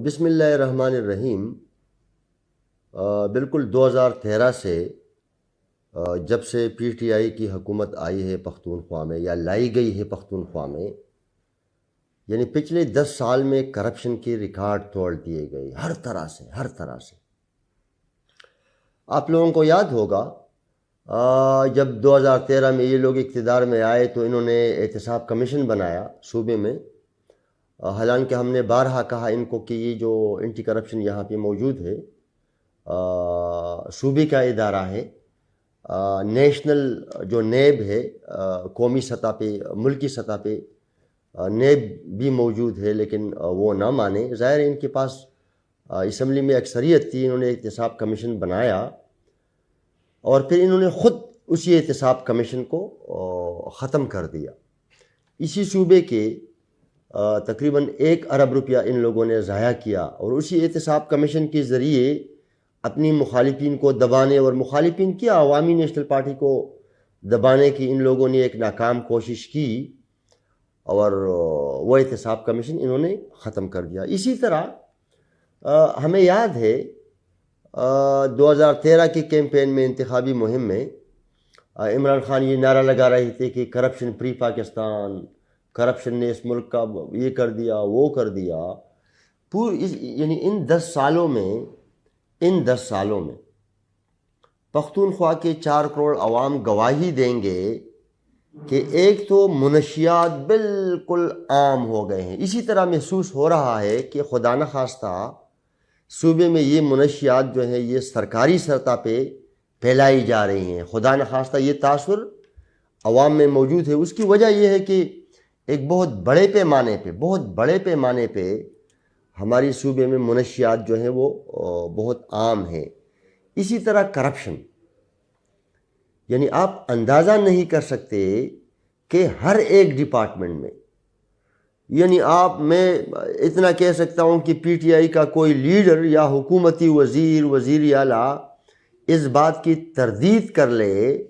بسم اللہ الرحمن الرحیم۔ بالکل 2013 سے جب سے پی ٹی آئی کی حکومت آئی ہے پختونخوا میں یا لائی گئی ہے پختونخوا میں، یعنی پچھلے 10 سال میں کرپشن کے ریکارڈ توڑ دیے گئے ہر طرح سے۔ آپ لوگوں کو یاد ہوگا جب 2013 میں یہ لوگ اقتدار میں آئے تو انہوں نے احتساب کمیشن بنایا صوبے میں، حالانکہ ہم نے بارہا کہا ان کو کہ یہ جو اینٹی کرپشن یہاں پہ موجود ہے صوبے کا ادارہ ہے، نیشنل جو نیب ہے قومی سطح پہ ملکی سطح پہ نیب بھی موجود ہے، لیکن وہ نہ مانے۔ ظاہر ہے ان کے پاس اسمبلی میں اکثریت تھی، انہوں نے احتساب کمیشن بنایا اور پھر انہوں نے خود اسی احتساب کمیشن کو ختم کر دیا۔ اسی صوبے کے تقریباً 1 ارب روپیہ ان لوگوں نے ضائع کیا اور اسی احتساب کمیشن کے ذریعے اپنی مخالفین کو دبانے، اور مخالفین کیا عوامی نیشنل پارٹی کو دبانے کی ان لوگوں نے ایک ناکام کوشش کی اور وہ احتساب کمیشن انہوں نے ختم کر دیا۔ اسی طرح ہمیں یاد ہے 2013 کی کیمپین میں، انتخابی مہم میں عمران خان یہ نعرہ لگا رہے تھے کہ کرپشن فری پاکستان، کرپشن نے اس ملک کا یہ کر دیا وہ کر دیا۔ یعنی ان 10 سالوں میں پختونخوا کے 4 کروڑ عوام گواہی دیں گے کہ ایک تو منشیات بالکل عام ہو گئے ہیں۔ اسی طرح محسوس ہو رہا ہے کہ خدا نخواستہ صوبے میں یہ منشیات جو ہیں یہ سرکاری سطح پہ پھیلائی جا رہی ہیں، خدا نخواستہ یہ تاثر عوام میں موجود ہے۔ اس کی وجہ یہ ہے کہ ایک بہت بڑے پیمانے پہ ہماری صوبے میں منشیات جو ہیں وہ بہت عام ہیں۔ اسی طرح کرپشن، یعنی آپ اندازہ نہیں کر سکتے کہ ہر ایک ڈپارٹمنٹ میں، یعنی میں اتنا کہہ سکتا ہوں کہ پی ٹی آئی کا کوئی لیڈر یا حکومتی وزیر اعلیٰ اس بات کی تردید کر لے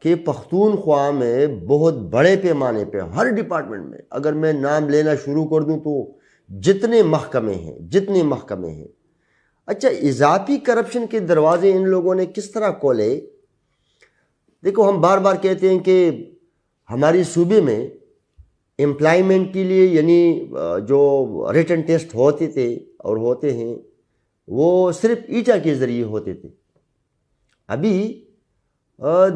کہ پختونخوا میں بہت بڑے پیمانے پہ ہر ڈپارٹمنٹ میں، اگر میں نام لینا شروع کر دوں تو جتنے محکمے ہیں۔ اچھا، اضافی کرپشن کے دروازے ان لوگوں نے کس طرح کھولے؟ دیکھو، ہم بار بار کہتے ہیں کہ ہماری صوبے میں امپلائمنٹ کے لیے، یعنی جو ریٹن ٹیسٹ ہوتے تھے اور ہوتے ہیں وہ صرف ایٹا کے ذریعے ہوتے تھے۔ ابھی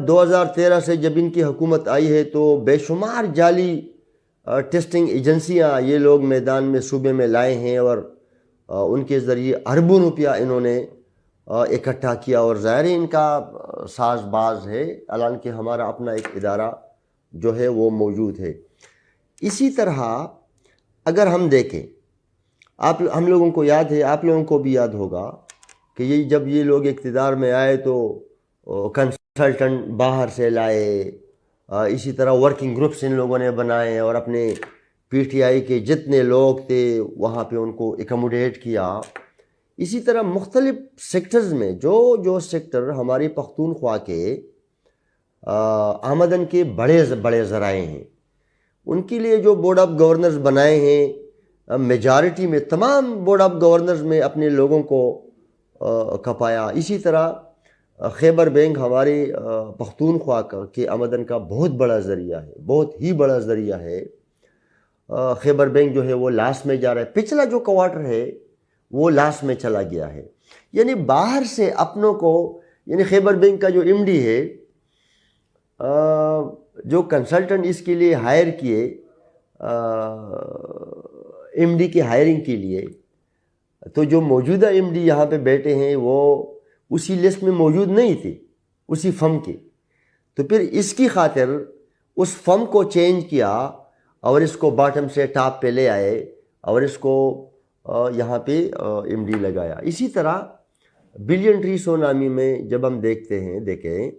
2013 سے جب ان کی حکومت آئی ہے تو بے شمار جعلی ٹیسٹنگ ایجنسیاں یہ لوگ میدان میں صوبے میں لائے ہیں اور ان کے ذریعے اربوں روپیہ انہوں نے اکٹھا کیا، اور ظاہر ان کا ساز باز ہے، حالانکہ ہمارا اپنا ایک ادارہ جو ہے وہ موجود ہے۔ اسی طرح اگر ہم دیکھیں، ہم لوگوں کو یاد ہے، آپ لوگوں کو بھی یاد ہوگا کہ جب یہ لوگ اقتدار میں آئے تو کنسلٹنٹ باہر سے لائے، اسی طرح ورکنگ گروپس ان لوگوں نے بنائے اور اپنے پی ٹی آئی کے جتنے لوگ تھے وہاں پہ ان کو ایکوموڈیٹ کیا۔ اسی طرح مختلف سیکٹرز میں جو سیکٹر ہماری پختونخوا کے آمدن کے بڑے ذرائع ہیں، ان کے لیے جو بورڈ آف گورنرز بنائے ہیں، میجارٹی میں تمام بورڈ آف گورنرز میں اپنے لوگوں کو کھپایا۔ اسی طرح خیبر بینک ہمارے پختونخوا کے آمدن کا بہت ہی بڑا ذریعہ ہے۔ خیبر بینک جو ہے وہ لاس میں جا رہا ہے، پچھلا جو کوارٹر ہے وہ لاس میں چلا گیا ہے۔ یعنی باہر سے اپنوں کو، یعنی خیبر بینک کا جو ایم ڈی ہے، جو کنسلٹنٹ اس کے لیے ہائر کیے ایم ڈی کی ہائرنگ کے لیے، تو جو موجودہ ایم ڈی یہاں پہ بیٹھے ہیں وہ اسی لسٹ میں موجود نہیں تھے، اسی فرم کے، تو پھر اس کی خاطر اس فرم کو چینج کیا اور اس کو باٹم سے ٹاپ پہ لے آئے اور اس کو یہاں پہ ایم ڈی لگایا۔ اسی طرح بلین ٹری سونامی میں جب ہم دیکھیں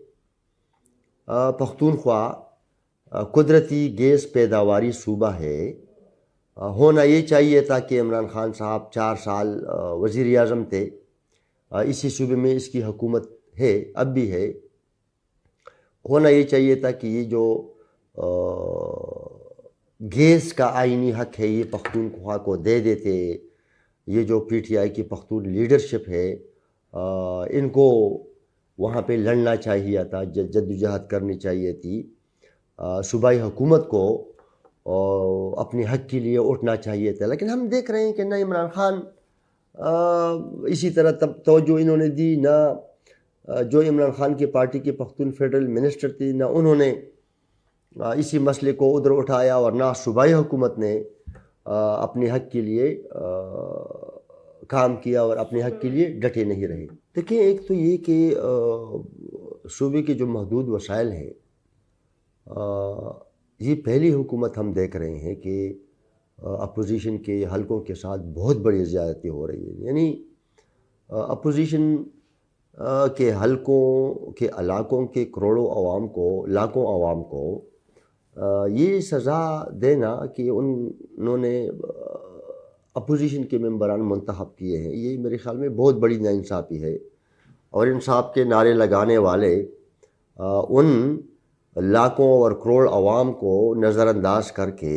پختونخوا قدرتی گیس پیداواری صوبہ ہے، ہونا یہ چاہیے تھا کہ عمران خان صاحب 4 سال وزیر اعظم تھے، اسی صوبے میں اس کی حکومت ہے، اب بھی ہے، ہونا یہ چاہیے تھا کہ یہ جو گیس کا آئینی حق ہے یہ پختونخوا کو دے دیتے، یہ جو پی ٹی آئی کی پختون لیڈرشپ ہے ان کو وہاں پہ لڑنا چاہیے تھا، جدوجہد کرنی چاہیے تھی، صوبائی حکومت کو اپنے حق کے لیے اٹھنا چاہیے تھا. لیکن ہم دیکھ رہے ہیں کہ نہ عمران خان اسی طرح توجہ انہوں نے دی، نہ جو عمران خان کی پارٹی کے پختون فیڈرل منسٹر تھی نہ انہوں نے اسی مسئلے کو ادھر اٹھایا، اور نہ صوبائی حکومت نے اپنے حق کے لیے کام کیا اور اپنے حق کے لیے ڈٹے نہیں رہے. دیکھیں، ایک تو یہ کہ صوبے کے جو محدود وسائل ہیں، یہ پہلی حکومت ہم دیکھ رہے ہیں کہ اپوزیشن کے حلقوں کے ساتھ بہت بڑی زیادتی ہو رہی ہے. یعنی اپوزیشن کے حلقوں کے علاقوں کے کروڑوں عوام کو، لاکھوں عوام کو یہ سزا دینا کہ انہوں نے اپوزیشن کے ممبران منتخب کیے ہیں، یہ میرے خیال میں بہت بڑی ناانصافی ہے. اور انصاف کے نعرے لگانے والے ان لاکھوں اور کروڑ عوام کو نظر انداز کر کے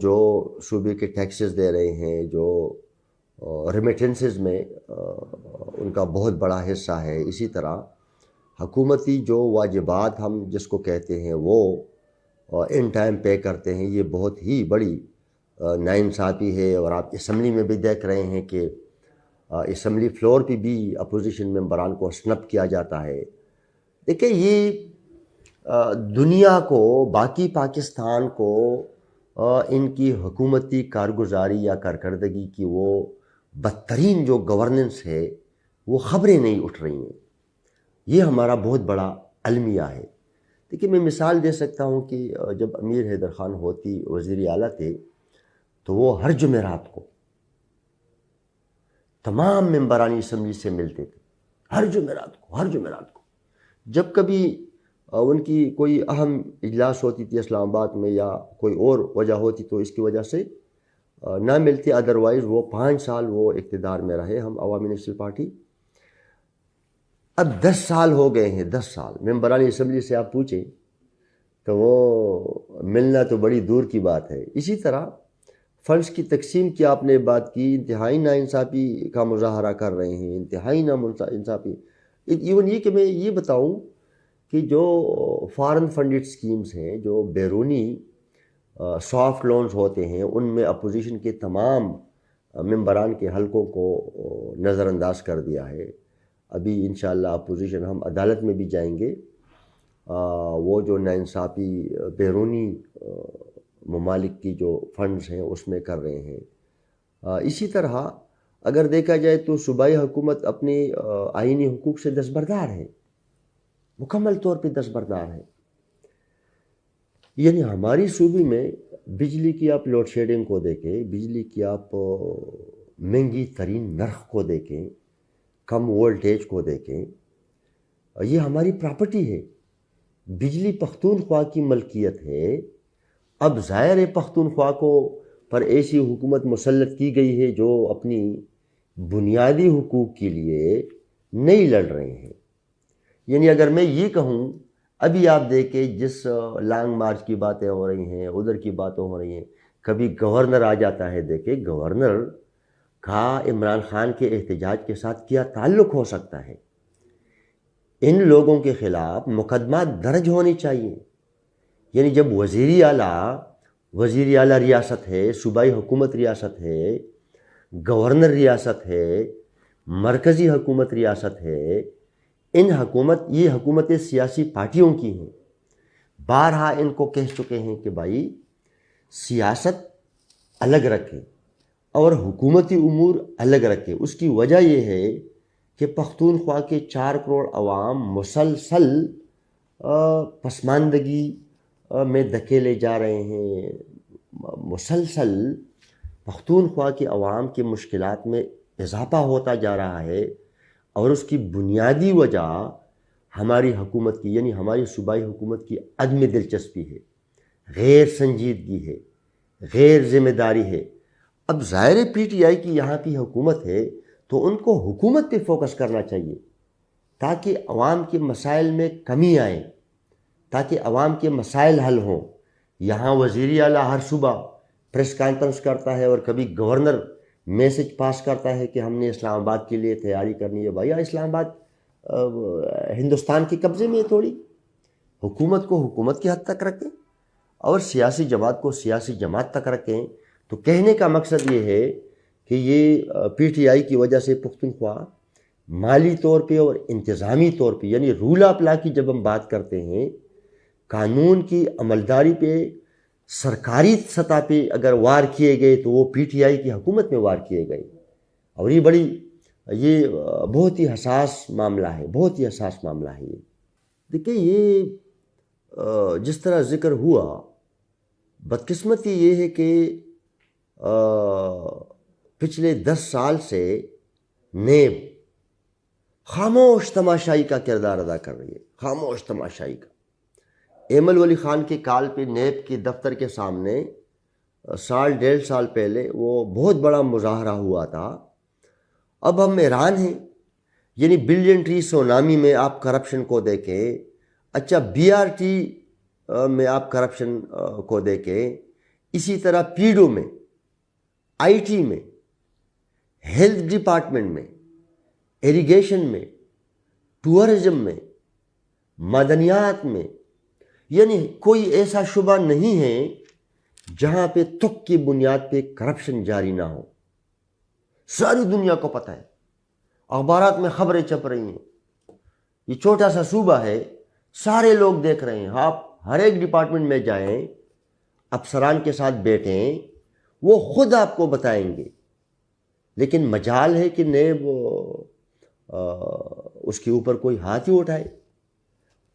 جو صوبے کے ٹیکسز دے رہے ہیں، جو ریمیٹنسز میں ان کا بہت بڑا حصہ ہے، اسی طرح حکومتی جو واجبات ہم جس کو کہتے ہیں وہ ان ٹائم پے کرتے ہیں، یہ بہت ہی بڑی ناانصافی ہے. اور آپ اسمبلی میں بھی دیکھ رہے ہیں کہ اسمبلی فلور پہ بھی اپوزیشن ممبران کو سنپ کیا جاتا ہے. دیکھیں، یہ دنیا کو، باقی پاکستان کو ان کی حکومتی کارگزاری یا کارکردگی کی وہ بدترین جو گورننس ہے وہ خبریں نہیں اٹھ رہی ہیں. یہ ہمارا بہت بڑا المیہ ہے. دیکھیے، میں مثال دے سکتا ہوں کہ جب امیر حیدر خان ہوتی وزیر اعلیٰ تھے تو وہ ہر جمعرات کو تمام ممبران اسمبلی سے ملتے تھے، ہر جمعرات کو. جب کبھی ان کی کوئی اہم اجلاس ہوتی تھی اسلام آباد میں یا کوئی اور وجہ ہوتی تو اس کی وجہ سے نہ ملتے، ادروائز وہ 5 سال وہ اقتدار میں رہے ہم عوامی نیشنل پارٹی. اب 10 سال ہو گئے ہیں، 10 سال ممبران اسمبلی سے آپ پوچھیں تو وہ ملنا تو بڑی دور کی بات ہے. اسی طرح فنڈز کی تقسیم کی آپ نے بات کی، انتہائی ناانصافی کا مظاہرہ کر رہے ہیں، انتہائی ناانصافی. ایون یہ کہ میں یہ بتاؤں کہ جو فارن فنڈڈ سکیمز ہیں، جو بیرونی سافٹ لونز ہوتے ہیں، ان میں اپوزیشن کے تمام ممبران کے حلقوں کو نظر انداز کر دیا ہے. ابھی انشاءاللہ اپوزیشن ہم عدالت میں بھی جائیں گے، وہ جو ناانصافی بیرونی ممالک کی جو فنڈز ہیں اس میں کر رہے ہیں. اسی طرح اگر دیکھا جائے تو صوبائی حکومت اپنے آئینی حقوق سے دستبردار ہے، مکمل طور پہ دستبردار ہے. یعنی ہماری صوبے میں بجلی کی آپ لوڈ شیڈنگ کو دیکھیں، بجلی کی آپ مہنگی ترین نرخ کو دیکھیں، کم وولٹیج کو دیکھیں، یہ ہماری پراپرٹی ہے. بجلی پختونخوا کی ملکیت ہے. اب ظاہر پختونخوا کو پر ایسی حکومت مسلط کی گئی ہے جو اپنی بنیادی حقوق کے لیے نہیں لڑ رہے ہیں. یعنی اگر میں یہ کہوں، ابھی آپ دیکھیں جس لانگ مارچ کی باتیں ہو رہی ہیں، ادھر کی باتیں ہو رہی ہیں، کبھی گورنر آ جاتا ہے. دیکھیں گورنر کا عمران خان کے احتجاج کے ساتھ کیا تعلق ہو سکتا ہے؟ ان لوگوں کے خلاف مقدمات درج ہونے چاہیے. یعنی جب وزیر اعلیٰ ریاست ہے، صوبائی حکومت ریاست ہے، گورنر ریاست ہے، مرکزی حکومت ریاست ہے، یہ حکومتیں سیاسی پارٹیوں کی ہیں. بارہا ان کو کہہ چکے ہیں کہ بھائی سیاست الگ رکھیں اور حکومتی امور الگ رکھیں. اس کی وجہ یہ ہے کہ پختونخوا کے 4 کروڑ عوام مسلسل پسماندگی میں دھکیلے جا رہے ہیں. مسلسل پختونخوا کے عوام کی مشکلات میں اضافہ ہوتا جا رہا ہے، اور اس کی بنیادی وجہ ہماری حکومت کی، یعنی ہماری صوبائی حکومت کی عدم دلچسپی ہے، غیر سنجیدگی ہے، غیر ذمہ داری ہے. اب ظاہر پی ٹی آئی کی یہاں کی حکومت ہے تو ان کو حکومت پہ فوکس کرنا چاہیے تاکہ عوام کے مسائل میں کمی آئے، تاکہ عوام کے مسائل حل ہوں. یہاں وزیر اعلیٰ ہر صبح پریس کانفرنس کرتا ہے اور کبھی گورنر میسج پاس کرتا ہے کہ ہم نے اسلام آباد کے لیے تیاری کرنی ہے. بھیا اسلام آباد ہندوستان کے قبضے میں تھوڑی. حکومت کو حکومت کی حد تک رکھیں اور سیاسی جماعت کو سیاسی جماعت تک رکھیں. تو کہنے کا مقصد یہ ہے کہ یہ پی ٹی آئی کی وجہ سے پختونخوا مالی طور پہ اور انتظامی طور پہ، یعنی رول آف لا کی جب ہم بات کرتے ہیں، قانون کی عملداری پہ سرکاری سطح پہ اگر وار کیے گئے تو وہ پی ٹی آئی کی حکومت میں وار کیے گئے. اور یہ بہت ہی حساس معاملہ ہے، بہت ہی حساس معاملہ ہے. یہ دیکھیں، یہ جس طرح ذکر ہوا، بدقسمتی یہ ہے کہ پچھلے 10 سال سے نیب خاموش تماشائی کا کردار ادا کر رہی ہے. خاموش تماشائی کا. ایمل ولی خان کے کال پہ نیب کے دفتر کے سامنے 1.5 سال پہلے وہ بہت بڑا مظاہرہ ہوا تھا. اب ہم حیران ہیں، یعنی بلین ٹری سونامی میں آپ کرپشن کو دیکھیں، اچھا بی آر ٹی میں آپ کرپشن کو دیکھیں، اسی طرح پیڈو میں، آئی ٹی میں، ہیلتھ ڈپارٹمنٹ میں، ایریگیشن میں، ٹورزم میں، معدنیات میں، یعنی کوئی ایسا شعبہ نہیں ہے جہاں پہ تک کی بنیاد پہ کرپشن جاری نہ ہو. ساری دنیا کو پتہ ہے، اخبارات میں خبریں چھپ رہی ہیں. یہ چھوٹا سا صوبہ ہے، سارے لوگ دیکھ رہے ہیں. آپ ہر ایک ڈپارٹمنٹ میں جائیں، افسران کے ساتھ بیٹھیں، وہ خود آپ کو بتائیں گے. لیکن مجال ہے کہ نیب اس کے اوپر کوئی ہاتھ ہی اٹھائے.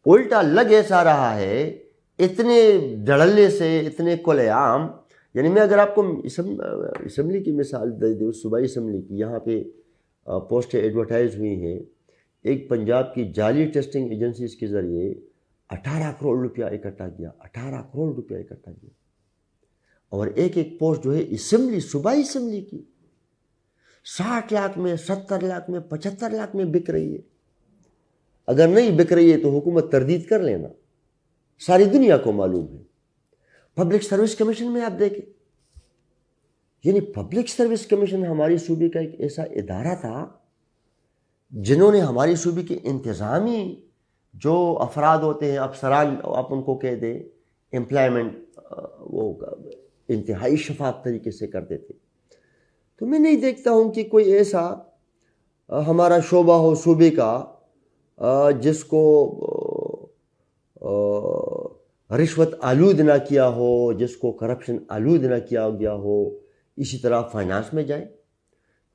الٹا لگ ایسا رہا ہے، اتنے دھڑلے سے، اتنے کھلے عام. یعنی میں اگر آپ کو اسمبلی کی مثال دے دوں، صوبائی اسمبلی کی، یہاں پہ پوسٹیں ایڈورٹائز ہوئی ہیں. ایک پنجاب کی جعلی ٹیسٹنگ ایجنسیز کے ذریعے 18 کروڑ روپیہ اکٹھا کیا. 18 کروڑ روپیہ اکٹھا کیا. اور ایک پوسٹ جو ہے اسمبلی، صوبائی اسمبلی کی، 60 لاکھ میں، 70 لاکھ میں، 75 لاکھ میں بک رہی ہے. اگر نہیں بک رہی ہے تو حکومت تردید کر لینا، ساری دنیا کو معلوم ہے. پبلک سروس کمیشن میں آپ دیکھیں، یعنی پبلک سروس کمیشن ہماری صوبے کا ایک ایسا ادارہ تھا جنہوں نے ہماری صوبے کے انتظامی جو افراد ہوتے ہیں، افسران آپ ان کو کہہ دیں، امپلائمنٹ وہ انتہائی شفاف طریقے سے کرتے تھے. تو میں نہیں دیکھتا ہوں کہ کوئی ایسا ہمارا شعبہ ہو صوبے کا جس کو رشوت آلود نہ کیا ہو، جس کو کرپشن آلود نہ کیا گیا ہو. اسی طرح فائنانس میں جائیں،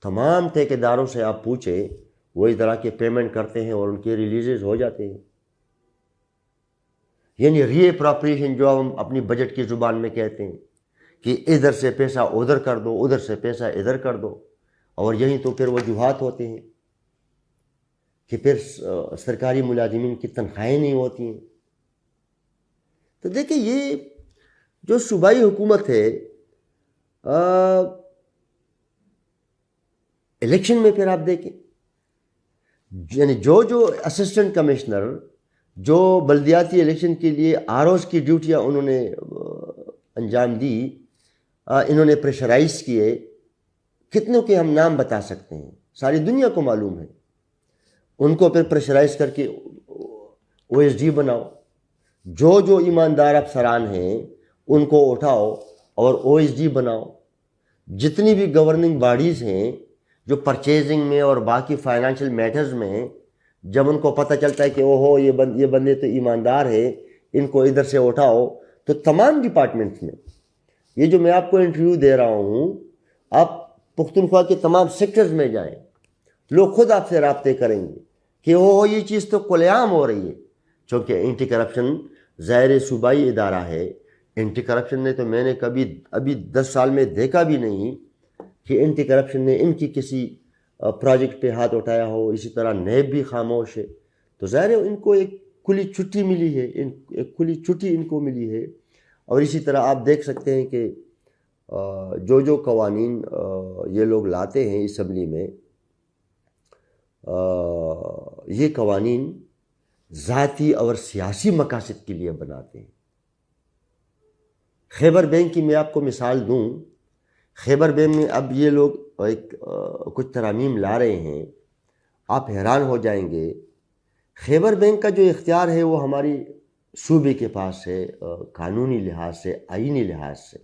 تمام ٹھیکیداروں سے آپ پوچھیں، وہ اس طرح کے پیمنٹ کرتے ہیں اور ان کے ریلیزز ہو جاتے ہیں. یعنی ری اپراپریشن جو ہم اپنی بجٹ کی زبان میں کہتے ہیں کہ ادھر سے پیسہ ادھر کر دو، ادھر سے پیسہ ادھر کر دو. اور یہی تو پھر وجوہات ہوتے ہیں کہ پھر سرکاری ملازمین کی تنخواہیں نہیں ہوتی ہیں. تو دیکھیں، یہ جو صوبائی حکومت ہے، الیکشن میں پھر آپ دیکھیں، یعنی جو اسسٹنٹ کمشنر جو بلدیاتی الیکشن کے لیے آروز کی ڈیوٹیاں انہوں نے انجام دی، انہوں نے پریشرائز کیے. کتنوں کے ہم نام بتا سکتے ہیں، ساری دنیا کو معلوم ہے. ان کو پھر پریشرائز کر کے او ایس ڈی بناؤ. جو ایماندار افسران ہیں ان کو اٹھاؤ اور او ایس ڈی بناؤ. جتنی بھی گورننگ باڈیز ہیں جو پرچیزنگ میں اور باقی فائنینشیل میٹرز میں، جب ان کو پتہ چلتا ہے کہ اوہو یہ بندے تو ایماندار ہے، ان کو ادھر سے اٹھاؤ، تو تمام ڈپارٹمنٹس میں، یہ جو میں آپ کو انٹرویو دے رہا ہوں، آپ پختونخوا کے تمام سیکٹرز میں جائیں، لوگ خود آپ سے رابطے کریں گے کہ اوہو یہ چیز تو کھلے عام ہو رہی ہے. چونکہ اینٹی کرپشن ظاہر صوبائی ادارہ ہے. اینٹی کرپشن نے تو میں نے کبھی ابھی 10 سال میں دیکھا بھی نہیں کہ اینٹی کرپشن نے ان کی کسی پروجیکٹ پہ ہاتھ اٹھایا ہو. اسی طرح نیب بھی خاموش ہے. تو ظاہر ہے ان کو ایک کھلی چھٹی ملی ہے، ایک کھلی چھٹی ان کو ملی ہے. اور اسی طرح آپ دیکھ سکتے ہیں کہ جو قوانین یہ لوگ لاتے ہیں اسمبلی میں، یہ قوانین ذاتی اور سیاسی مقاصد کے لیے بناتے ہیں. خیبر بینک کی میں آپ کو مثال دوں. خیبر بینک میں اب یہ لوگ کچھ ترامیم لا رہے ہیں، آپ حیران ہو جائیں گے۔ خیبر بینک کا جو اختیار ہے وہ ہماری صوبے کے پاس ہے، قانونی لحاظ سے، آئینی لحاظ سے،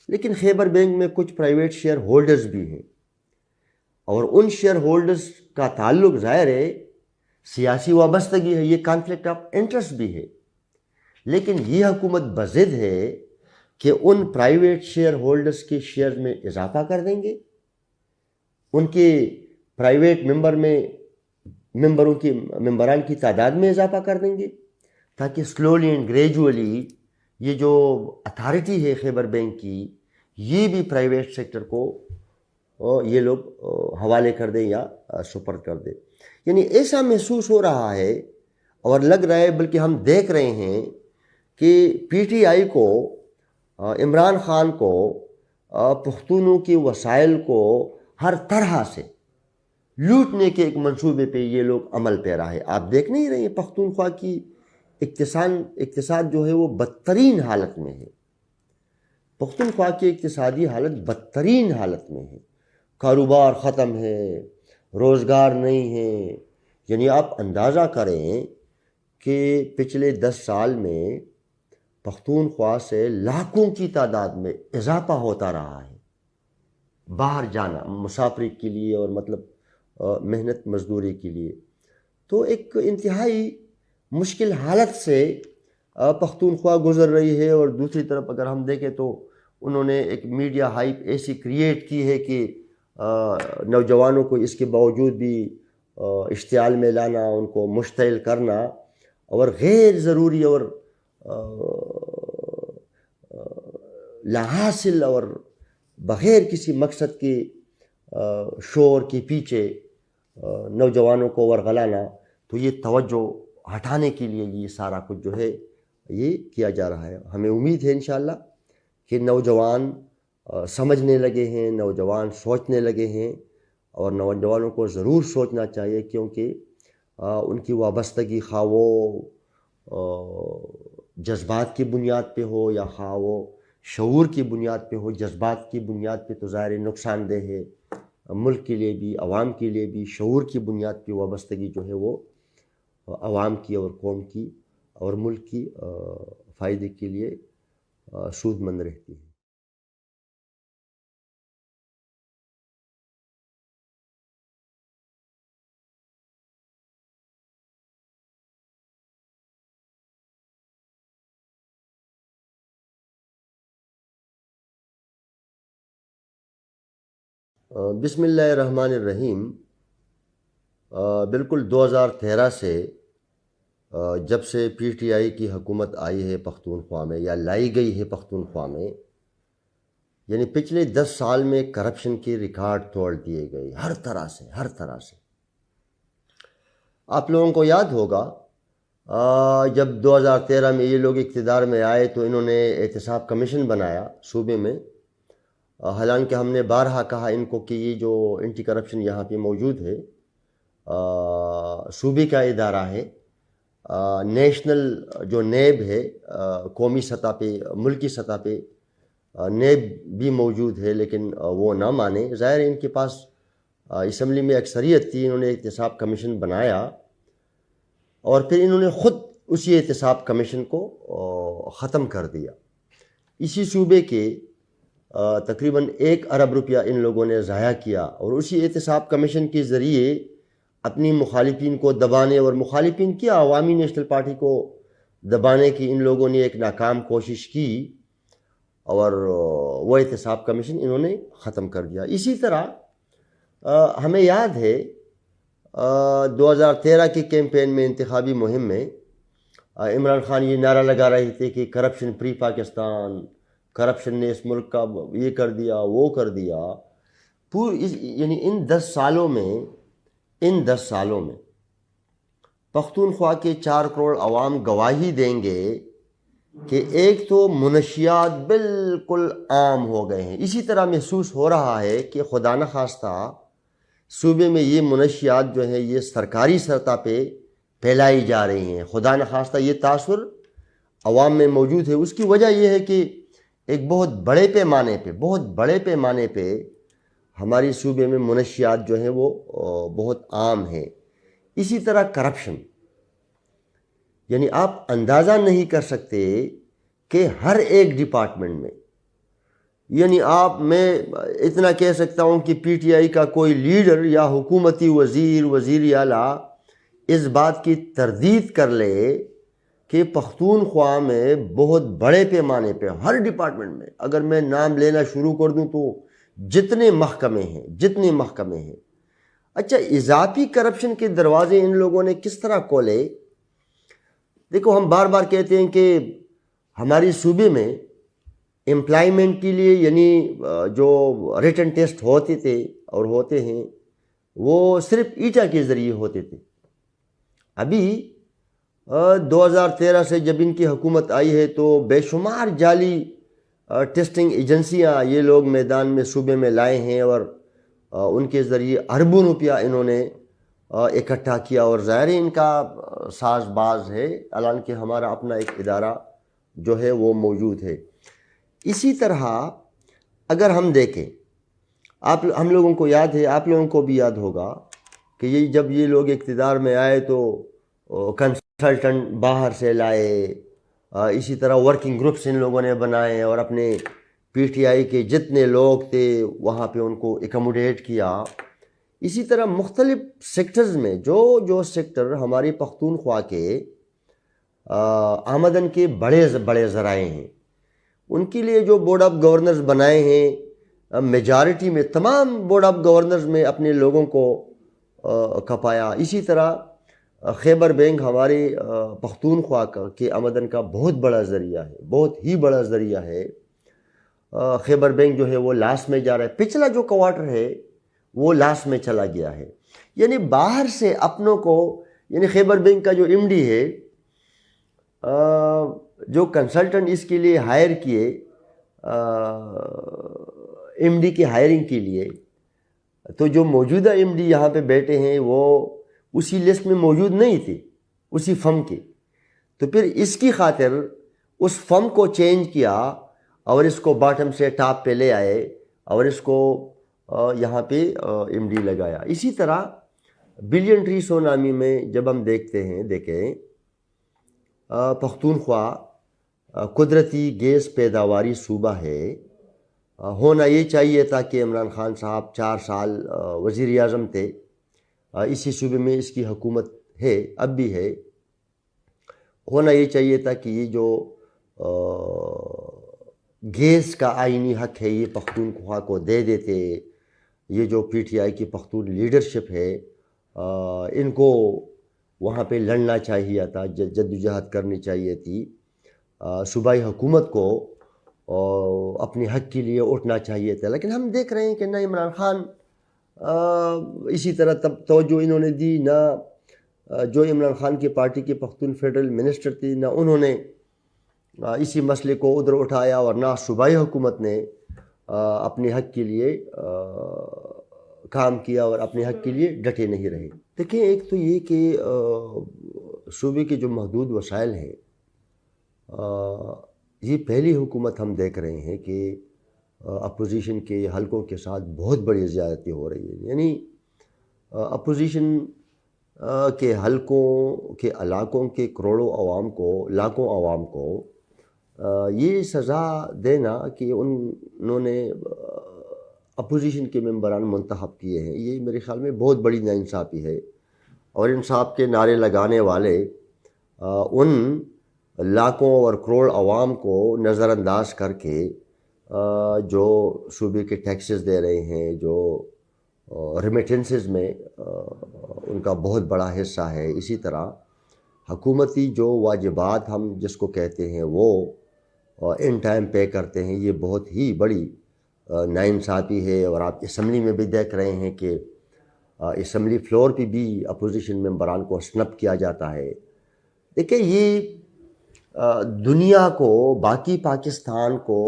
لیکن خیبر بینک میں کچھ پرائیویٹ شیئر ہولڈرز بھی ہیں، اور ان شیئر ہولڈرز کا تعلق ظاہر ہے سیاسی وابستگی ہے، یہ کانفلکٹ آف انٹرسٹ بھی ہے، لیکن یہ حکومت بضد ہے کہ ان پرائیویٹ شیئر ہولڈرز کے شیئر میں اضافہ کر دیں گے، ان کے پرائیویٹ ممبران کی تعداد میں اضافہ کر دیں گے، تاکہ سلولی اینڈ گریجولی یہ جو اتھارٹی ہے خیبر بینک کی، یہ بھی پرائیویٹ سیکٹر کو یہ لوگ حوالے کر دیں یا سپرد کر دیں۔ یعنی ایسا محسوس ہو رہا ہے اور لگ رہا ہے، بلکہ ہم دیکھ رہے ہیں کہ پی ٹی آئی کو، عمران خان کو، پختونوں کے وسائل کو ہر طرح سے لوٹنے کے ایک منصوبے پہ یہ لوگ عمل پیرا ہے۔ آپ دیکھ نہیں رہے ہیں پختونخوا کی اقتصاد جو ہے وہ بدترین حالت میں ہے، پختونخوا کی اقتصادی حالت بدترین حالت میں ہے، کاروبار ختم ہے، روزگار نہیں ہے۔ یعنی آپ اندازہ کریں کہ پچھلے 10 سال میں پختونخوا سے لاکھوں کی تعداد میں اضافہ ہوتا رہا ہے باہر جانا مسافری کے لیے، اور مطلب محنت مزدوری کے لیے۔ تو ایک انتہائی مشکل حالت سے پختونخوا گزر رہی ہے، اور دوسری طرف اگر ہم دیکھیں تو انہوں نے ایک میڈیا ہائپ ایسی کریٹ کی ہے کہ نوجوانوں کو اس کے باوجود بھی اشتعال میں لانا، ان کو مشتعل کرنا، اور غیر ضروری اور لاحاصل اور بغیر کسی مقصد کے شور کے پیچھے نوجوانوں کو ورغلانا، تو یہ توجہ ہٹانے کے لیے یہ سارا کچھ جو ہے یہ کیا جا رہا ہے۔ ہمیں امید ہے انشاءاللہ کہ نوجوان سمجھنے لگے ہیں، نوجوان سوچنے لگے ہیں، اور نوجوانوں کو ضرور سوچنا چاہیے، کیونکہ ان کی وابستگی خواہ وہ جذبات کی بنیاد پہ ہو یا خواہ وہ شعور کی بنیاد پہ ہو۔ جذبات کی بنیاد پہ تو ظاہر نقصان دہ ہے ملک کے لیے بھی، عوام کے لیے بھی۔ شعور کی بنیاد پہ وابستگی جو ہے وہ عوام کی اور قوم کی اور ملک کی فائدے کے لیے سود مند رہتی ہے۔ بسم اللہ الرحمن الرحیم۔ بالکل 2013 سے جب سے پی ٹی آئی کی حکومت آئی ہے پختونخوا میں، یا لائی گئی ہے پختونخوا میں، یعنی پچھلے 10 سال میں کرپشن کے ریکارڈ توڑ دیے گئے ہر طرح سے۔ آپ لوگوں کو یاد ہوگا جب 2013 میں یہ لوگ اقتدار میں آئے تو انہوں نے احتساب کمیشن بنایا صوبے میں، حالانکہ ہم نے بارہا کہا ان کو کہ یہ جو اینٹی کرپشن یہاں پہ موجود ہے صوبے کا ادارہ ہے، نیشنل جو نیب ہے، قومی سطح پہ، ملکی سطح پہ نیب بھی موجود ہے، لیکن وہ نہ مانے۔ ظاہر ان کے پاس اسمبلی میں اکثریت تھی، انہوں نے احتساب کمیشن بنایا، اور پھر انہوں نے خود اسی احتساب کمیشن کو ختم کر دیا۔ اسی صوبے کے تقریباً 1 ارب روپیہ ان لوگوں نے ضائع کیا، اور اسی احتساب کمیشن کے ذریعے اپنی مخالفین کو دبانے، اور مخالفین کیا عوامی نیشنل پارٹی کو دبانے کی ان لوگوں نے ایک ناکام کوشش کی، اور وہ احتساب کمیشن انہوں نے ختم کر دیا۔ اسی طرح ہمیں یاد ہے 2013 کی کیمپین میں، انتخابی مہم میں، عمران خان یہ نعرہ لگا رہے تھے کہ کرپشن فری پاکستان، کرپشن نے اس ملک کا یہ کر دیا وہ کر دیا۔ یعنی ان 10 سالوں میں پختونخوا کے 4 کروڑ عوام گواہی دیں گے کہ ایک تو منشیات بالکل عام ہو گئے ہیں۔ اسی طرح محسوس ہو رہا ہے کہ خدا نخواستہ صوبے میں یہ منشیات جو ہیں یہ سرکاری سطح پہ پھیلائی جا رہی ہیں، خدا نخواستہ یہ تاثر عوام میں موجود ہے۔ اس کی وجہ یہ ہے کہ ایک بہت بڑے پیمانے پہ ہماری صوبے میں منشیات جو ہیں وہ بہت عام ہیں. اسی طرح کرپشن، یعنی آپ اندازہ نہیں کر سکتے کہ ہر ایک ڈپارٹمنٹ میں، یعنی میں اتنا کہہ سکتا ہوں کہ پی ٹی آئی کا کوئی لیڈر یا حکومتی وزیر اعلیٰ اس بات کی تردید کر لے کہ پختونخوا میں بہت بڑے پیمانے پہ ہر ڈپارٹمنٹ میں، اگر میں نام لینا شروع کر دوں تو جتنے محکمے ہیں. اچھا، اضافی کرپشن کے دروازے ان لوگوں نے کس طرح کھولے؟ دیکھو، ہم بار بار کہتے ہیں کہ ہماری صوبے میں امپلائمنٹ کے لیے، یعنی جو ریٹن ٹیسٹ ہوتے تھے اور ہوتے ہیں، وہ صرف ایٹا کے ذریعے ہوتے تھے. ابھی 2013 سے جب ان کی حکومت آئی ہے تو بے شمار جعلی ٹیسٹنگ ایجنسیاں یہ لوگ میدان میں صوبے میں لائے ہیں، اور ان کے ذریعے اربوں روپیہ انہوں نے اکٹھا کیا. اور ظاہر ان کا ساز باز ہے، حالانکہ ہمارا اپنا ایک ادارہ جو ہے وہ موجود ہے. اسی طرح اگر ہم دیکھیں، ہم لوگوں کو یاد ہے، آپ لوگوں کو بھی یاد ہوگا کہ جب یہ لوگ اقتدار میں آئے تو کنسلٹنٹ باہر سے لائے. اسی طرح ورکنگ گروپس ان لوگوں نے بنائے اور اپنے پی ٹی آئی کے جتنے لوگ تھے وہاں پہ ان کو اکموڈیٹ کیا. اسی طرح مختلف سیکٹرز میں جو سیکٹر ہماری پختونخوا کے آمدن کے بڑے ذرائع ہیں، ان کے لیے جو بورڈ آف گورنرز بنائے ہیں، میجارٹی میں تمام بورڈ آف گورنرز میں اپنے لوگوں کو کھپایا. اسی طرح خیبر بینک ہمارے پختونخوا کے آمدن کا بہت بڑا ذریعہ ہے، بہت ہی بڑا ذریعہ ہے. خیبر بینک جو ہے وہ لاس میں جا رہا ہے. پچھلا جو کوارٹر ہے وہ لاس میں چلا گیا ہے. یعنی باہر سے اپنوں کو، یعنی خیبر بینک کا جو ایم ڈی ہے، جو کنسلٹنٹ اس کے لیے ہائر کیے ایم ڈی کی ہائرنگ کے لیے، تو جو موجودہ ایم ڈی یہاں پہ بیٹھے ہیں وہ اسی لسٹ میں موجود نہیں تھے، اسی فرم کے. تو پھر اس کی خاطر اس فرم کو چینج کیا اور اس کو باٹم سے ٹاپ پہ لے آئے اور اس کو یہاں پہ ایم ڈی لگایا. اسی طرح بلین ٹری سونامی میں جب ہم دیکھیں پختونخوا قدرتی گیس پیداواری صوبہ ہے. ہونا یہ چاہیے تھا کہ عمران خان صاحب 4 سال وزیر اعظم تھے، اسی صوبے میں اس کی حکومت ہے، اب بھی ہے. ہونا یہ چاہیے تھا کہ یہ جو گیس کا آئینی حق ہے یہ پختونخوا کو دے دیتے. یہ جو پی ٹی آئی کی پختون لیڈرشپ ہے، ان کو وہاں پہ لڑنا چاہیے تھا، جدوجہد کرنی چاہیے تھی. صوبائی حکومت کو اپنے حق کے لیے اٹھنا چاہیے تھا. لیکن ہم دیکھ رہے ہیں کہ نہ عمران خان اسی طرح توجہ انہوں نے دی، نہ جو عمران خان کی پارٹی کے پختون فیڈرل منسٹر تھی، نہ انہوں نے اسی مسئلے کو ادھر اٹھایا، اور نہ صوبائی حکومت نے اپنے حق کے لیے کام کیا اور اپنے حق کے لیے ڈٹے نہیں رہے. دیکھیں، ایک تو یہ کہ صوبے کے جو محدود وسائل ہیں، یہ پہلی حکومت ہم دیکھ رہے ہیں کہ اپوزیشن کے حلقوں کے ساتھ بہت بڑی زیادتی ہو رہی ہے. یعنی اپوزیشن کے حلقوں کے علاقوں کے کروڑوں عوام کو، لاکھوں عوام کو یہ سزا دینا کہ انہوں نے اپوزیشن کے ممبران منتخب کیے ہیں، یہ میرے خیال میں بہت بڑی ناانصافی ہے. اور انصاف کے نعرے لگانے والے ان لاکھوں اور کروڑ عوام کو نظر انداز کر کے جو صوبے کے ٹیکسز دے رہے ہیں، جو ریمیٹنسز میں ان کا بہت بڑا حصہ ہے، اسی طرح حکومتی جو واجبات ہم جس کو کہتے ہیں وہ ان ٹائم پے کرتے ہیں، یہ بہت ہی بڑی ناانصافی ہے. اور آپ اسمبلی میں بھی دیکھ رہے ہیں کہ اسمبلی فلور پہ بھی اپوزیشن ممبران کو سنپ کیا جاتا ہے. دیکھیں، یہ دنیا کو، باقی پاکستان کو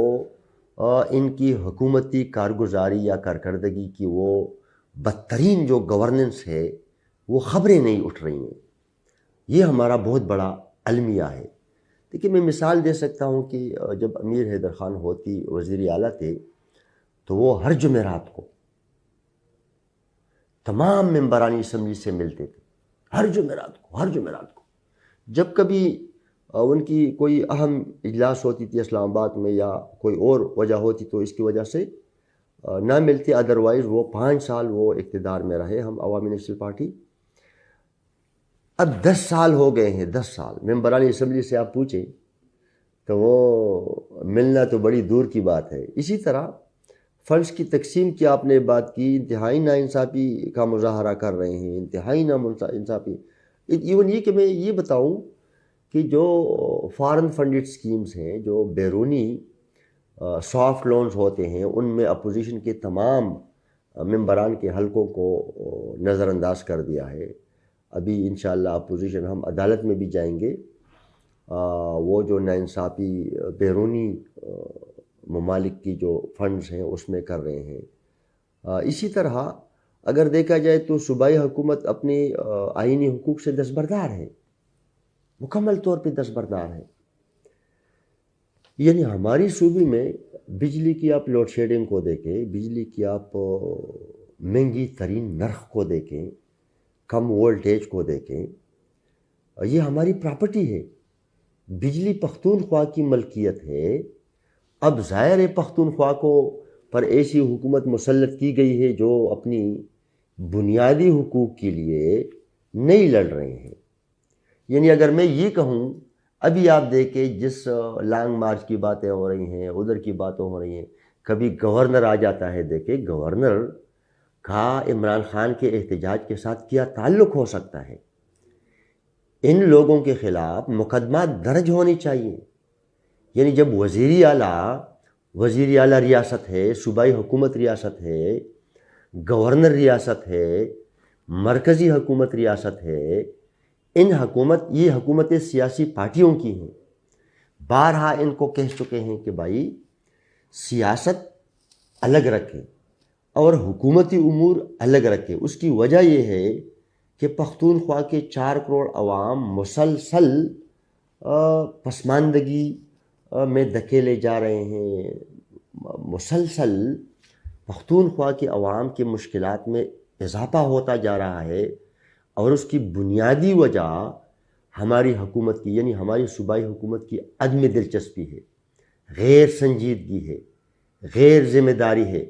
ان کی حکومتی کارگزاری یا کارکردگی کی وہ بدترین جو گورننس ہے وہ خبریں نہیں اٹھ رہی ہیں. یہ ہمارا بہت بڑا المیہ ہے. دیکھیے، میں مثال دے سکتا ہوں کہ جب امیر حیدر خان ہوتی وزیر اعلیٰ تھے تو وہ ہر جمعرات کو تمام ممبرانی اسمبلی سے ملتے تھے ہر جمعرات کو جب کبھی ان کی کوئی اہم اجلاس ہوتی تھی اسلام آباد میں یا کوئی اور وجہ ہوتی تو اس کی وجہ سے نہ ملتے، ادروائز وہ 5 سال وہ اقتدار میں رہے ہم عوامی نیشنل پارٹی۔ اب 10 سال ہو گئے ہیں، 10 سال ممبرانی اسمبلی سے آپ پوچھیں تو وہ ملنا تو بڑی دور کی بات ہے۔ اسی طرح فنڈز کی تقسیم کی آپ نے بات کی، انتہائی ناانصافی کا مظاہرہ کر رہے ہیں، انتہائی ناانصافی۔ ایون یہ کہ میں یہ بتاؤں کہ جو فارن فنڈڈ سکیمز ہیں، جو بیرونی سافٹ لونز ہوتے ہیں، ان میں اپوزیشن کے تمام ممبران کے حلقوں کو نظر انداز کر دیا ہے۔ ابھی انشاءاللہ اپوزیشن ہم عدالت میں بھی جائیں گے، وہ جو ناانصافی بیرونی ممالک کی جو فنڈز ہیں اس میں کر رہے ہیں۔ اسی طرح اگر دیکھا جائے تو صوبائی حکومت اپنے آئینی حقوق سے دستبردار ہے، مکمل طور پہ دستبردار ہے۔ یعنی ہماری صوبے میں بجلی کی آپ لوڈ شیڈنگ کو دیکھیں، بجلی کی آپ مہنگی ترین نرخ کو دیکھیں، کم وولٹیج کو دیکھیں، یہ ہماری پراپرٹی ہے۔ بجلی پختونخوا کی ملکیت ہے۔ اب ظاہر ہے پختونخوا کو پر ایسی حکومت مسلط کی گئی ہے جو اپنی بنیادی حقوق کے لیے نہیں لڑ رہے ہیں۔ یعنی اگر میں یہ کہوں، ابھی آپ دیکھیں جس لانگ مارچ کی باتیں ہو رہی ہیں، ادھر کی باتیں ہو رہی ہیں، کبھی گورنر آ جاتا ہے، دیکھیں گورنر کا عمران خان کے احتجاج کے ساتھ کیا تعلق ہو سکتا ہے؟ ان لوگوں کے خلاف مقدمات درج ہونی چاہیے۔ یعنی جب وزیر اعلیٰ ریاست ہے، صوبائی حکومت ریاست ہے، گورنر ریاست ہے، مرکزی حکومت ریاست ہے، یہ حکومتیں سیاسی پارٹیوں کی ہیں۔ بارہا ان کو کہہ چکے ہیں کہ بھائی سیاست الگ رکھیں اور حکومتی امور الگ رکھیں۔ اس کی وجہ یہ ہے کہ پختونخوا کے 4 کروڑ عوام مسلسل پسماندگی میں دھکیلے جا رہے ہیں، مسلسل پختونخوا کے عوام کی مشکلات میں اضافہ ہوتا جا رہا ہے، اور اس کی بنیادی وجہ ہماری حکومت کی، یعنی ہماری صوبائی حکومت کی عدم دلچسپی ہے، غیر سنجیدگی ہے، غیر ذمہ داری ہے۔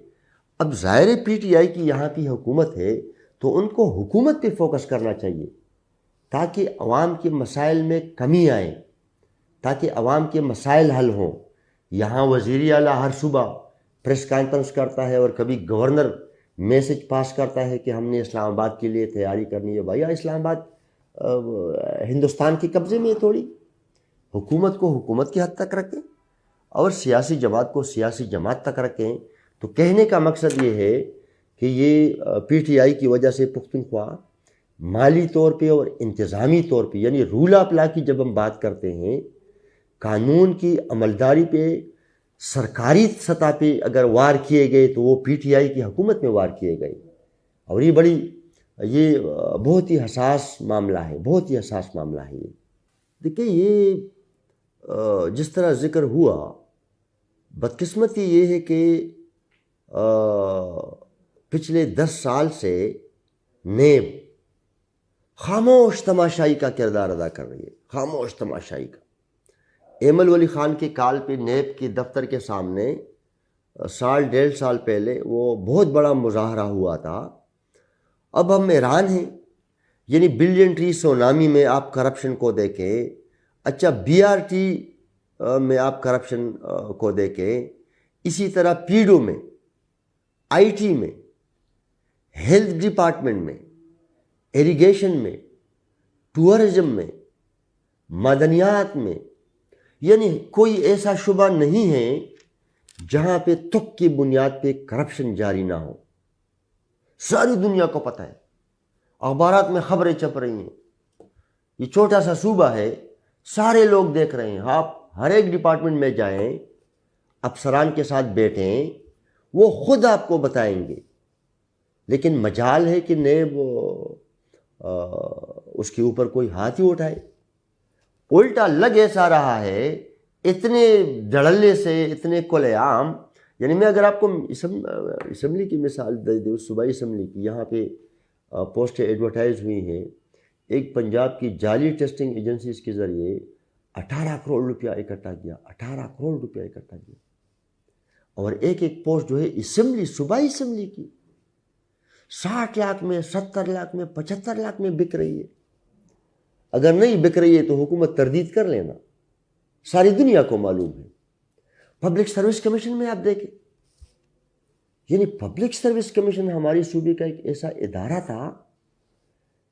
اب ظاہر پی ٹی آئی کی یہاں کی حکومت ہے تو ان کو حکومت پہ فوکس کرنا چاہیے تاکہ عوام کے مسائل میں کمی آئے، تاکہ عوام کے مسائل حل ہوں۔ یہاں وزیر اعلیٰ ہر صبح پریس کانفرنس کرتا ہے اور کبھی گورنر میسج پاس کرتا ہے کہ ہم نے اسلام آباد کے لیے تیاری کرنی ہے۔ بھائی اسلام آباد ہندوستان کے قبضے میں ہے تھوڑی۔ حکومت کو حکومت کی حد تک رکھیں اور سیاسی جماعت کو سیاسی جماعت تک رکھیں۔ تو کہنے کا مقصد یہ ہے کہ یہ پی ٹی آئی کی وجہ سے پختونخوا مالی طور پہ اور انتظامی طور پہ، یعنی رول آف لا کی جب ہم بات کرتے ہیں، قانون کی عملداری پہ سرکاری سطح پہ اگر وار کیے گئے تو وہ پی ٹی آئی کی حکومت میں وار کیے گئے، اور یہ بہت ہی حساس معاملہ ہے، بہت ہی حساس معاملہ ہے۔ یہ دیکھیں، یہ جس طرح ذکر ہوا، بدقسمتی یہ ہے کہ پچھلے 10 سال سے نیب خاموش تماشائی کا کردار ادا کر رہی ہے، خاموش تماشائی کا۔ ایمل ولی خان کے کال پہ نیب کے دفتر کے سامنے 1.5 سال پہلے وہ بہت بڑا مظاہرہ ہوا تھا۔ اب ہم حیران ہیں، یعنی بلین ٹری سونامی میں آپ کرپشن کو دیکھیں، اچھا بی آر ٹی میں آپ کرپشن کو دیکھیں، اسی طرح پیڈو میں، آئی ٹی میں، ہیلتھ ڈپارٹمنٹ میں، ایریگیشن میں، ٹورزم میں، معدنیات میں، یعنی کوئی ایسا شعبہ نہیں ہے جہاں پہ تک کی بنیاد پہ کرپشن جاری نہ ہو۔ ساری دنیا کو پتہ ہے، اخبارات میں خبریں چھپ رہی ہیں۔ یہ چھوٹا سا صوبہ ہے، سارے لوگ دیکھ رہے ہیں۔ آپ ہر ایک ڈپارٹمنٹ میں جائیں، افسران کے ساتھ بیٹھیں، وہ خود آپ کو بتائیں گے۔ لیکن مجال ہے کہ نیب اس کے اوپر کوئی ہاتھ ہی اٹھائے۔ الٹا لگ ایسا رہا ہے، اتنے دھڑلے سے، اتنے کھلے عام۔ یعنی میں اگر آپ کو اسمبلی کی مثال دے دوں، صوبائی اسمبلی کی، یہاں پہ پوسٹیں ایڈورٹائز ہوئی ہیں، ایک پنجاب کی جعلی ٹیسٹنگ ایجنسیز کے ذریعے 18 کروڑ روپیہ اکٹھا کیا، 18 کروڑ روپیہ اکٹھا کیا، اور ایک پوسٹ جو ہے اسمبلی، صوبائی اسمبلی کی 60 لاکھ میں، 70 لاکھ میں، 75 لاکھ میں بک رہی ہے۔ اگر نہیں بک رہی ہے تو حکومت تردید کر لینا، ساری دنیا کو معلوم ہے۔ پبلک سروس کمیشن میں آپ دیکھیں، یعنی پبلک سروس کمیشن ہماری صوبے کا ایک ایسا ادارہ تھا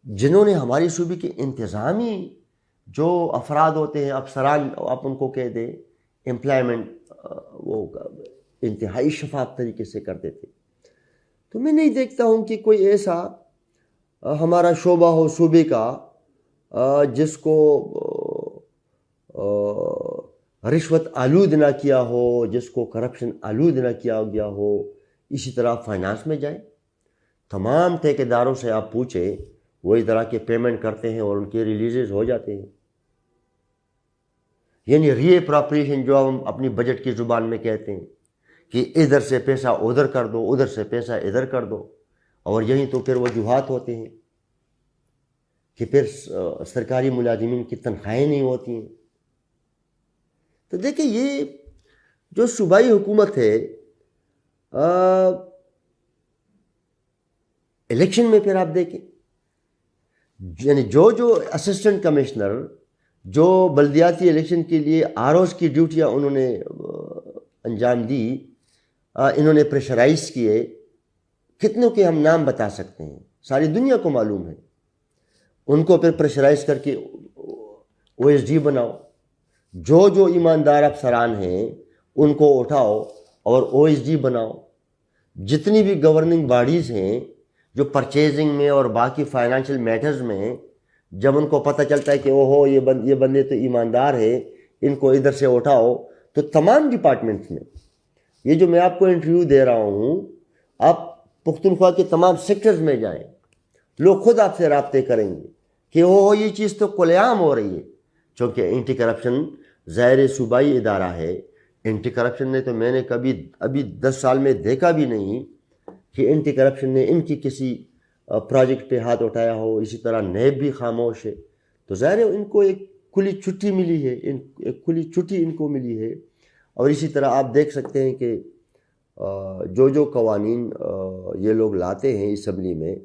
جنہوں نے ہماری صوبے کے انتظامی جو افراد ہوتے ہیں، افسران آپ ان کو کہہ دیں، امپلائمنٹ وہ انتہائی شفاف طریقے سے کرتے تھے۔ تو میں نہیں دیکھتا ہوں کہ کوئی ایسا ہمارا شعبہ ہو صوبے کا جس کو رشوت آلود نہ کیا ہو، جس کو کرپشن آلود نہ کیا گیا ہو۔ اسی طرح فائنانس میں جائیں، تمام ٹھیکیداروں سے آپ پوچھیں، وہ اس طرح کے پیمنٹ کرتے ہیں اور ان کے ریلیزز ہو جاتے ہیں۔ یعنی ری اپراپریشن جو ہم اپنی بجٹ کی زبان میں کہتے ہیں کہ ادھر سے پیسہ ادھر کر دو، ادھر سے پیسہ ادھر کر دو، اور یہی تو پھر وجوہات ہوتے ہیں کہ پھر سرکاری ملازمین کی تنخواہیں نہیں ہوتی ہیں۔ تو دیکھیں، یہ جو صوبائی حکومت ہے، الیکشن میں پھر آپ دیکھیں، یعنی جو اسسٹنٹ کمشنر جو بلدیاتی الیکشن کے لیے آروز کی ڈیوٹیاں انہوں نے انجام دی، انہوں نے پریشرائز کیے، کتنوں کے ہم نام بتا سکتے ہیں، ساری دنیا کو معلوم ہے۔ ان کو پھر پریشرائز کر کے او ایس ڈی بناؤ، جو ایماندار افسران ہیں ان کو اٹھاؤ اور او ایس ڈی بناؤ۔ جتنی بھی گورننگ باڈیز ہیں جو پرچیزنگ میں اور باقی فائنینشیل میٹرز میں، جب ان کو پتہ چلتا ہے کہ اوہو یہ بندے تو ایماندار ہیں، ان کو ادھر سے اٹھاؤ، تو تمام ڈپارٹمنٹس میں، یہ جو میں آپ کو انٹرویو دے رہا ہوں، آپ پختونخوا کے تمام سیکٹرز میں جائیں، لوگ خود آپ سے رابطے کریں گے کہ اوہو یہ چیز تو کھلے عام ہو رہی ہے۔ چونکہ اینٹی کرپشن ظاہر صوبائی ادارہ ہے، اینٹی کرپشن نے تو میں نے ابھی 10 سال میں دیکھا بھی نہیں کہ اینٹی کرپشن نے ان کی کسی پروجیکٹ پہ ہاتھ اٹھایا ہو۔ اسی طرح نیب بھی خاموش ہے۔ تو ظاہر ہے ان کو ایک کھلی چھٹی ملی ہے، ایک کھلی چھٹی ان کو ملی ہے۔ اور اسی طرح آپ دیکھ سکتے ہیں کہ جو قوانین یہ لوگ لاتے ہیں اسمبلی میں،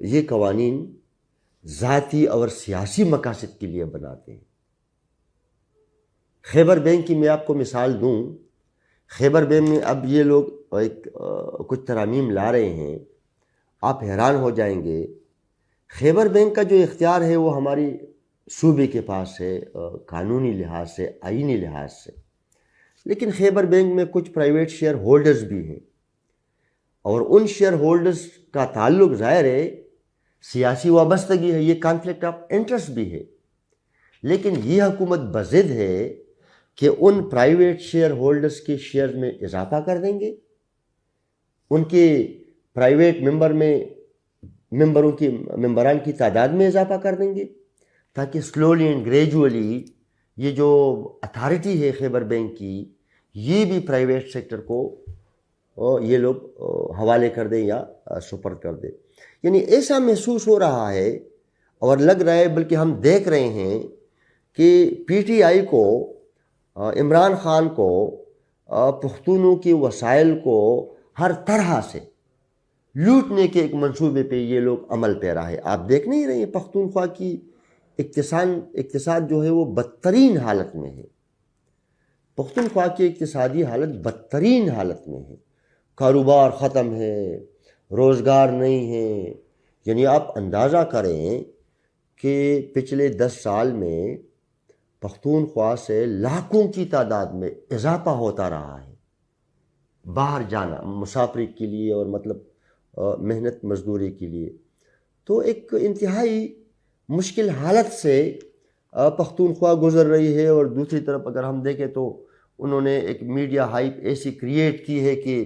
یہ قوانین ذاتی اور سیاسی مقاصد کے لیے بناتے ہیں۔ خیبر بینک کی میں آپ کو مثال دوں، خیبر بینک میں اب یہ لوگ کچھ ترامیم لا رہے ہیں، آپ حیران ہو جائیں گے۔ خیبر بینک کا جو اختیار ہے وہ ہماری صوبے کے پاس ہے، قانونی لحاظ سے، آئینی لحاظ سے، لیکن خیبر بینک میں کچھ پرائیویٹ شیئر ہولڈرز بھی ہیں، اور ان شیئر ہولڈرز کا تعلق ظاہر ہے سیاسی وابستگی ہے، یہ کانفلکٹ آف انٹرسٹ بھی ہے۔ لیکن یہ حکومت بضد ہے کہ ان پرائیویٹ شیئر ہولڈرز کے شیئر میں اضافہ کر دیں گے، ان کے پرائیویٹ ممبران کی تعداد میں اضافہ کر دیں گے، تاکہ سلولی اینڈ گریجولی یہ جو اتھارٹی ہے خیبر بینک کی، یہ بھی پرائیویٹ سیکٹر کو یہ لوگ حوالے کر دیں یا سپرد کر دیں۔ یعنی ایسا محسوس ہو رہا ہے اور لگ رہا ہے، بلکہ ہم دیکھ رہے ہیں کہ پی ٹی آئی کو، عمران خان کو، پختونوں کے وسائل کو ہر طرح سے لوٹنے کے ایک منصوبے پہ یہ لوگ عمل پیرا ہے۔ آپ دیکھ نہیں رہے ہیں پختونخوا کی اقتصاد جو ہے وہ بدترین حالت میں ہے۔ پختونخوا کی اقتصادی حالت بدترین حالت میں ہے، کاروبار ختم ہے، روزگار نہیں ہے۔ یعنی آپ اندازہ کریں کہ پچھلے 10 سال میں پختونخوا سے لاکھوں کی تعداد میں اضافہ ہوتا رہا ہے باہر جانا، مسافری کے لیے اور محنت مزدوری کے لیے۔ تو ایک انتہائی مشکل حالت سے پختونخوا گزر رہی ہے۔ اور دوسری طرف اگر ہم دیکھیں تو انہوں نے ایک میڈیا ہائپ ایسی کریٹ کی ہے کہ